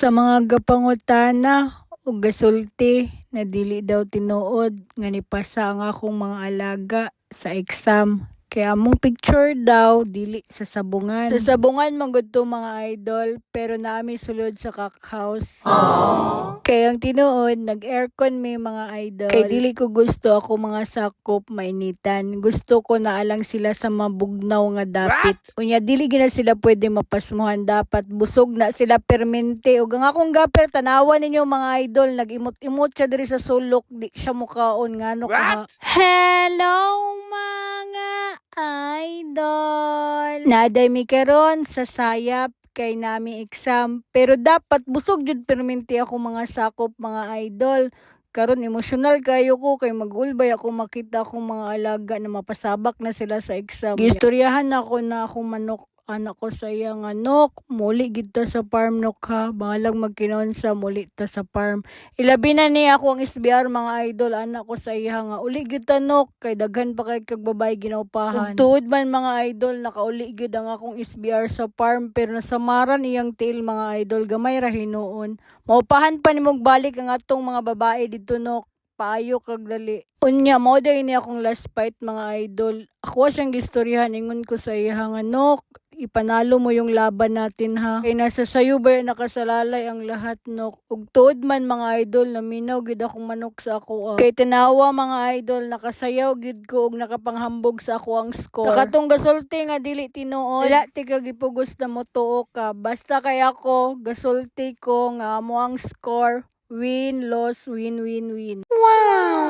Sa mga gapangutana ug gasulti na dili daw tinuod nga nipasa ang akong mga alaga sa exam. Kaya among picture daw dili sa sabungan. Sa sabungan man gud to mga idol, pero naami sulod sa cock house. Kaya ang tinuod nag-aircon may mga idol. Kay dili ko gusto ako mga sakop mainitan. Gusto ko na alang sila sa mabugnaw nga dapit. Unya dili gina sila pwede mapasmuhan, dapat busog na sila permente. Ug ang akong gaper tanawan ninyo mga idol, nag-imot-imot siya diri sa sulok, di siya mukaon ngano ka. Hello mga idol. Naday mi karon sa sayap kay nami exam, pero dapat busog jud permente ako mga sakop mga idol. Karon emosyonal kayo ko kay mag-ulbay ako makita akong mga alaga na mapasabak na sila sa exam. Gistoryahan ako na akong manok anak ko sa iyang anok, muli gid ta sa farm nok ha, bahalang magkinaon sa muli ta sa farm. Ilabi na ni ako ang SBR mga idol, anak ko sa iya nga uli gid ta nok kay daghan pa kay kag babae ginaupahan. Tuod man mga idol nakauli gid ang akong SBR sa farm, pero nasamaran iyang tail mga idol, gamay ra hinuon. Maupahan pa nimog balik ang atong mga babae dito nok. Paayo kag dali. Unya mao day ni akong last fight mga idol. Ako siyang gistoryahan, ingon ko sa iya nga nok, ipanalo mo yung laban natin ha. Kay nasa sayo ba nakasalalay ang lahat nok. Ug tuod man mga idol, naminaw gid akong manok sa ako. Kay tanawa mga idol, nakasayaw gid ko ug nakapanghambog sa ako ang score. Sa katong gasulti nga dili tinuod, wala ti ka gipugos na mo tuo ka. Basta kay ako gasulti ko nga amo ang score. Win, loss, win, win, win. Wow!